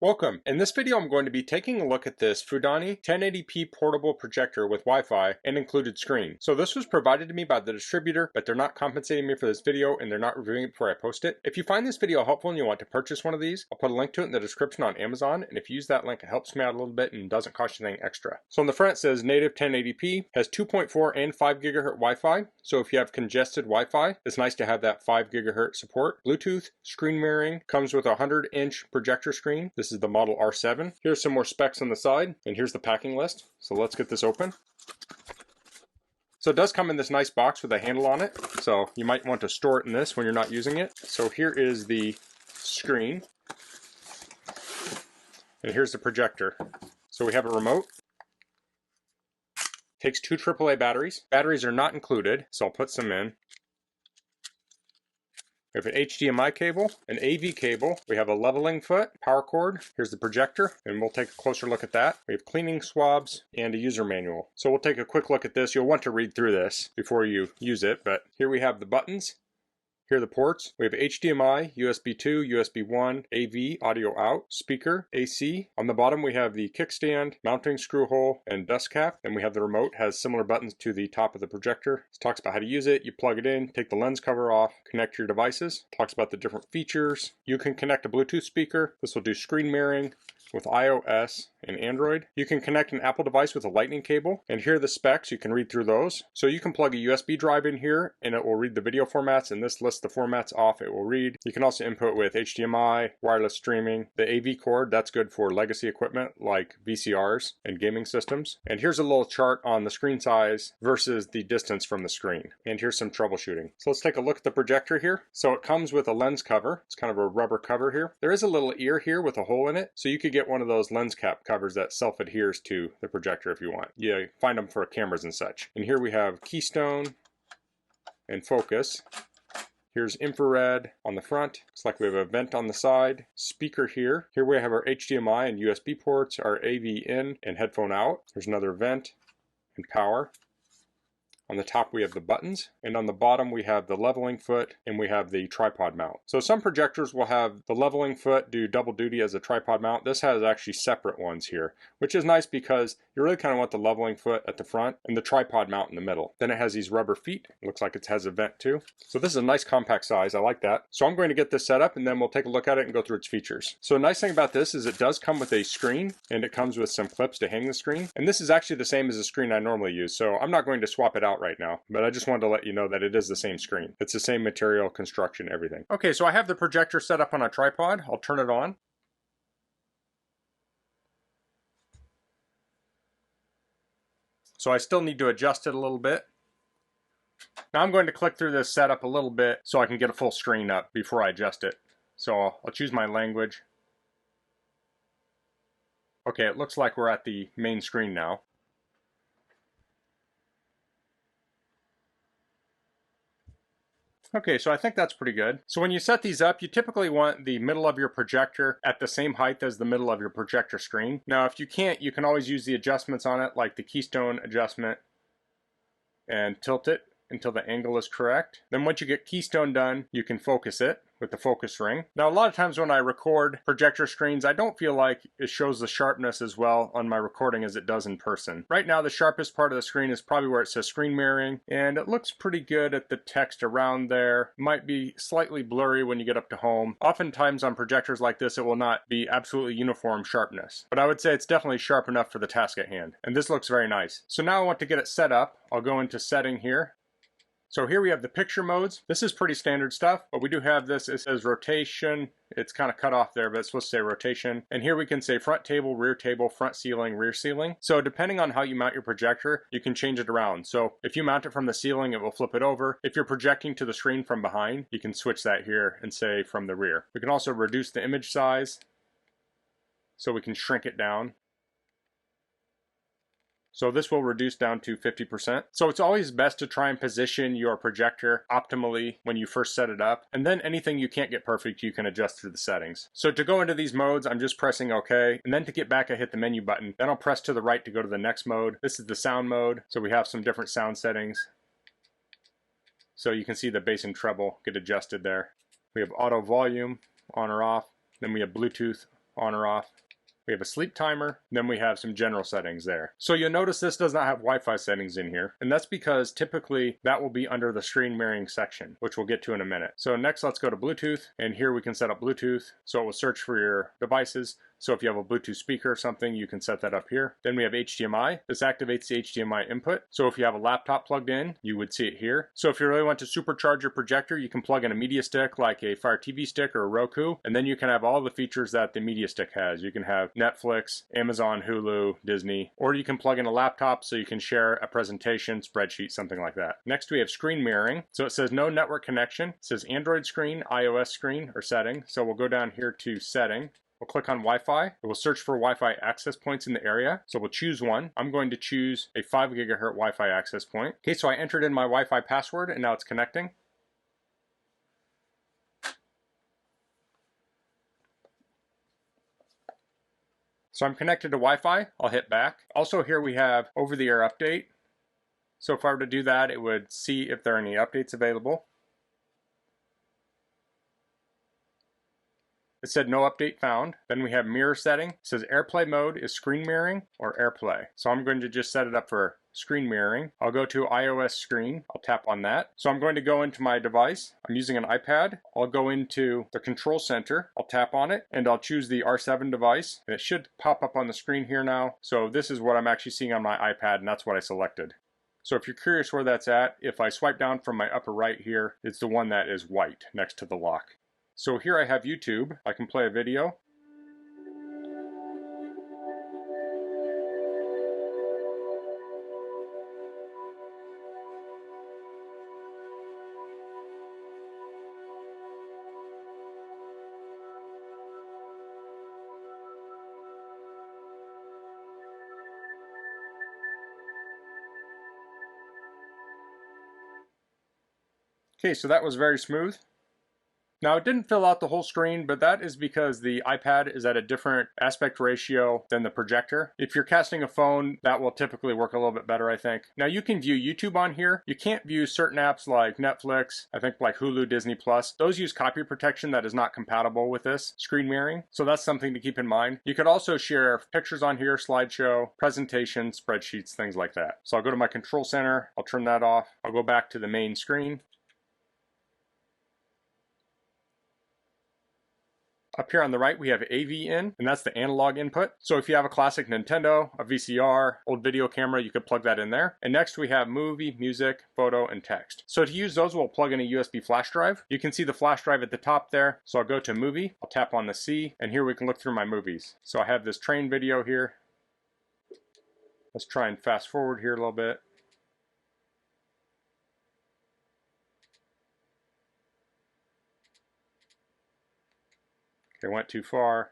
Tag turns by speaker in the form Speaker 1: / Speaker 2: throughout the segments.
Speaker 1: Welcome. In this video I'm going to be taking a look at this FUDONI 1080p portable projector with Wi-Fi and included screen. So this was provided to me by the distributor, but they're not compensating me for this video and they're not reviewing it before I post it. If you find this video helpful and you want to purchase one of these, I'll put a link to it in the description on Amazon, and if you use that link it helps me out a little bit and doesn't cost you anything extra. So on the front it says native 1080p, has 2.4 and 5 GHz Wi-Fi. So if you have congested Wi-Fi, it's nice to have that 5 GHz support. Bluetooth, screen mirroring, comes with a 100-inch projector screen. This is the model R7. Here's some more specs on the side, and here's the packing list. So let's get this open. So it does come in this nice box with a handle on it, so you might want to store it in this when you're not using it. So here is the screen, and here's the projector. So we have a remote. Takes two AAA batteries. Batteries are not included, so I'll put some in. We have an HDMI cable, an AV cable, we have a leveling foot, power cord, here's the projector, and we'll take a closer look at that. We have cleaning swabs and a user manual. So we'll take a quick look at this. You'll want to read through this before you use it, but here we have the buttons. Here are the ports. We have HDMI, USB 2, USB 1, AV, audio out, speaker, AC. On the bottom we have the kickstand, mounting screw hole, and dust cap. And we have the remote, has similar buttons to the top of the projector. It talks about how to use it. You plug it in, take the lens cover off, connect your devices. Talks about the different features. You can connect a Bluetooth speaker. This will do screen mirroring with iOS and Android. You can connect an Apple device with a lightning cable, and here are the specs. You can read through those. So you can plug a USB drive in here and it will read the video formats, and this lists the formats off it will read. You can also input with HDMI, wireless streaming, the AV cord, that's good for legacy equipment like VCRs and gaming systems. And here's a little chart on the screen size versus the distance from the screen. And here's some troubleshooting. So let's take a look at the projector here. So it comes with a lens cover. It's kind of a rubber cover here. There is a little ear here with a hole in it, so you could get one of those lens cap covers that self-adheres to the projector if you want. You find them for cameras and such. And here we have keystone and focus. Here's infrared on the front. Looks like we have a vent on the side. Speaker here. Here we have our HDMI and USB ports, our AV in and headphone out. There's another vent and power. On the top we have the buttons, and on the bottom we have the leveling foot and we have the tripod mount. So some projectors will have the leveling foot do double duty as a tripod mount. This has actually separate ones here, which is nice because you really kind of want the leveling foot at the front and the tripod mount in the middle. Then it has these rubber feet. It looks like it has a vent too. So this is a nice compact size. I like that. So I'm going to get this set up and then we'll take a look at it and go through its features. So a nice thing about this is it does come with a screen, and it comes with some clips to hang the screen. And this is actually the same as the screen I normally use, so I'm not going to swap it out right now, but I just wanted to let you know that it is the same screen. It's the same material, construction, everything. Okay, so I have the projector set up on a tripod. I'll turn it on. So I still need to adjust it a little bit. Now I'm going to click through this setup a little bit so I can get a full screen up before I adjust it. So I'll choose my language. Okay, it looks like we're at the main screen now. Okay, so I think that's pretty good. So when you set these up, you typically want the middle of your projector at the same height as the middle of your projector screen. Now, if you can't, you can always use the adjustments on it, like the keystone adjustment, and tilt it until the angle is correct. Then once you get keystone done, you can focus it with the focus ring. Now a lot of times when I record projector screens, I don't feel like it shows the sharpness as well on my recording as it does in person. Right now the sharpest part of the screen is probably where it says screen mirroring, and it looks pretty good at the text around there. Might be slightly blurry when you get up to home. Oftentimes on projectors like this it will not be absolutely uniform sharpness, but I would say it's definitely sharp enough for the task at hand, and this looks very nice. So now I want to get it set up. I'll go into setting here. So here we have the picture modes. This is pretty standard stuff, but we do have this. It says rotation. It's kind of cut off there, but it's supposed to say rotation. And here we can say front table, front ceiling, rear ceiling. So depending on how you mount your projector, you can change it around. So if you mount it from the ceiling, it will flip it over. If you're projecting to the screen from behind, you can switch that here and say from the rear. We can also reduce the image size, so we can shrink it down. So this will reduce down to 50%. So it's always best to try and position your projector optimally when you first set it up. And then anything you can't get perfect, you can adjust through the settings. So to go into these modes, I'm just pressing OK. And then to get back, I hit the menu button. Then I'll press to the right to go to the next mode. This is the sound mode. So we have some different sound settings. So you can see the bass and treble get adjusted there. We have auto volume on or off. Then we have Bluetooth on or off. We have a sleep timer, and then we have some general settings there. So you'll notice this does not have Wi-Fi settings in here, and that's because typically that will be under the screen mirroring section, which we'll get to in a minute. So next, let's go to Bluetooth, and here we can set up Bluetooth. So it will search for your devices. So if you have a Bluetooth speaker or something, you can set that up here. Then we have HDMI. This activates the HDMI input. So if you have a laptop plugged in, you would see it here. So if you really want to supercharge your projector, you can plug in a media stick like a Fire TV stick or a Roku, and then you can have all the features that the media stick has. You can have Netflix, Amazon, Hulu, Disney, or you can plug in a laptop so you can share a presentation, spreadsheet, something like that. Next we have screen mirroring. So it says no network connection. It says Android screen, iOS screen, or setting. So we'll go down here to setting. We'll click on Wi-Fi. It will search for Wi-Fi access points in the area. So we'll choose one. I'm going to choose a 5 gigahertz Wi-Fi access point. Okay, so I entered in my Wi-Fi password and now it's connecting. So I'm connected to Wi-Fi. I'll hit back. Also here we have over-the-air update. So if I were to do that, it would see if there are any updates available. It said no update found. Then we have mirror setting. It says AirPlay mode is screen mirroring or AirPlay. So I'm going to just set it up for screen mirroring. I'll go to iOS screen. I'll tap on that. So I'm going to go into my device. I'm using an iPad. I'll go into the control center. I'll tap on it and I'll choose the R7 device. And it should pop up on the screen here now. So this is what I'm actually seeing on my iPad and that's what I selected. So if you're curious where that's at, if I swipe down from my upper right here, it's the one that is white next to the lock. So here I have YouTube. I can play a video. Okay, so that was very smooth. Now it didn't fill out the whole screen, but that is because the iPad is at a different aspect ratio than the projector. If you're casting a phone, that will typically work a little bit better, I think. Now you can view YouTube on here. You can't view certain apps like Netflix, I think like Hulu, Disney Plus. Those use copy protection that is not compatible with this screen mirroring. So that's something to keep in mind. You could also share pictures on here, slideshow, presentation, spreadsheets, things like that. So I'll go to my control center. I'll turn that off. I'll go back to the main screen. Up here on the right, we have AV in, and that's the analog input. So if you have a classic Nintendo, a VCR, old video camera, you could plug that in there. And next we have movie, music, photo, and text. So to use those, we'll plug in a USB flash drive. You can see the flash drive at the top there. So I'll go to movie, I'll tap on the C, and here we can look through my movies. So I have this train video here. Let's try and fast forward here a little bit. Okay, went too far.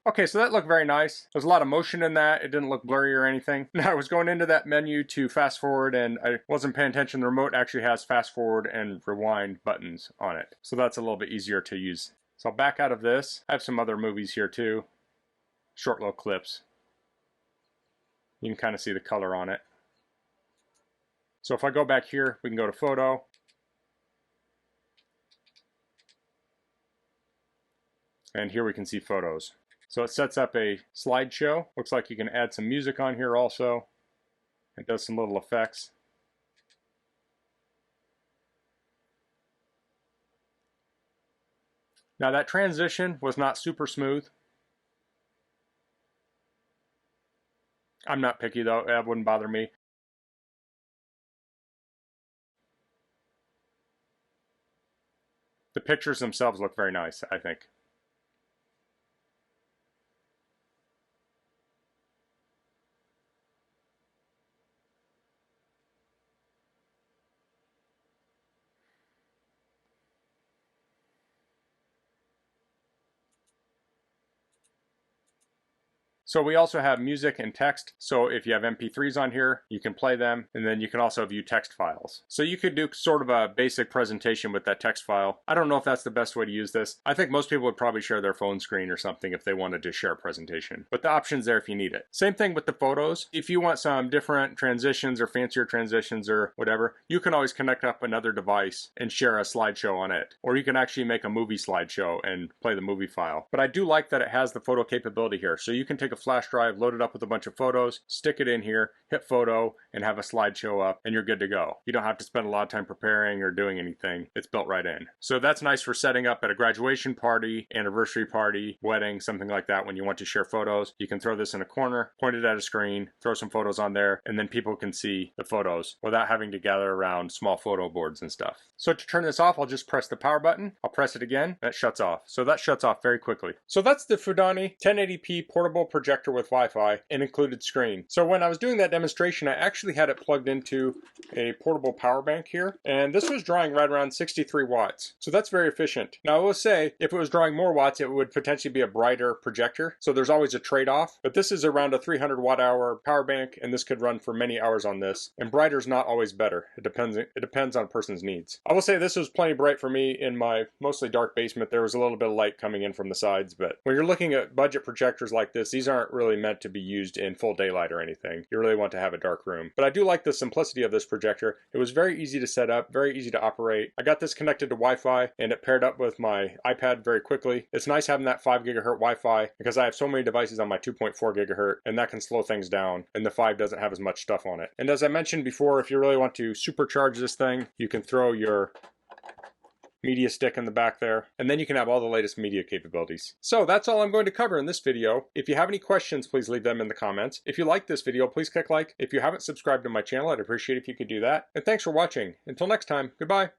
Speaker 1: Okay, so that looked very nice. There's a lot of motion in that. It didn't look blurry or anything. Now I was going into that menu to fast forward and I wasn't paying attention. The remote actually has fast forward and rewind buttons on it. So that's a little bit easier to use. So I'll back out of this. I have some other movies here too. Short little clips. You can kind of see the color on it. So if I go back here, we can go to photo. And here we can see photos. So it sets up a slideshow. Looks like you can add some music on here also. It does some little effects. Now that transition was not super smooth. I'm not picky though, that wouldn't bother me. The pictures themselves look very nice, I think. So we also have music and text. So if you have MP3s on here, you can play them, and then you can also view text files. So you could do sort of a basic presentation with that text file. I don't know if that's the best way to use this. I think most people would probably share their phone screen or something if they wanted to share a presentation. But the option's there if you need it. Same thing with the photos. If you want some different transitions or fancier transitions or whatever, you can always connect up another device and share a slideshow on it. Or you can actually make a movie slideshow and play the movie file. But I do like that it has the photo capability here. So you can take a flash drive, load it up with a bunch of photos, stick it in here, hit photo, and have a slideshow up, and you're good to go. You don't have to spend a lot of time preparing or doing anything. It's built right in. So that's nice for setting up at a graduation party, anniversary party, wedding, something like that when you want to share photos. You can throw this in a corner, point it at a screen, throw some photos on there, and then people can see the photos without having to gather around small photo boards and stuff. So to turn this off, I'll just press the power button. I'll press it again, and it shuts off. So that shuts off very quickly. So that's the FUDONI 1080p portable projector with Wi-Fi and included screen. So when I was doing that demonstration, I actually had it plugged into a portable power bank here, and this was drawing right around 63 watts. So that's very efficient. Now I will say, if it was drawing more watts, it would potentially be a brighter projector. So there's always a trade-off, but this is around a 300 watt hour power bank, and this could run for many hours on this. And brighter is not always better. It depends on a person's needs. I will say this was plenty bright for me in my mostly dark basement. There was a little bit of light coming in from the sides, but when you're looking at budget projectors like this, these aren't really meant to be used in full daylight or anything. You really want to have a dark room. But I do like the simplicity of this projector. It was very easy to set up, very easy to operate. I got this connected to Wi-Fi and it paired up with my iPad very quickly. It's nice having that 5 gigahertz Wi-Fi because I have so many devices on my 2.4 gigahertz and that can slow things down, and the 5 doesn't have as much stuff on it. And as I mentioned before, if you really want to supercharge this thing, you can throw your media stick in the back there, and then you can have all the latest media capabilities. So that's all I'm going to cover in this video. If you have any questions, please leave them in the comments. If you like this video, please click like. If you haven't subscribed to my channel, I'd appreciate if you could do that. And thanks for watching. Until next time, goodbye.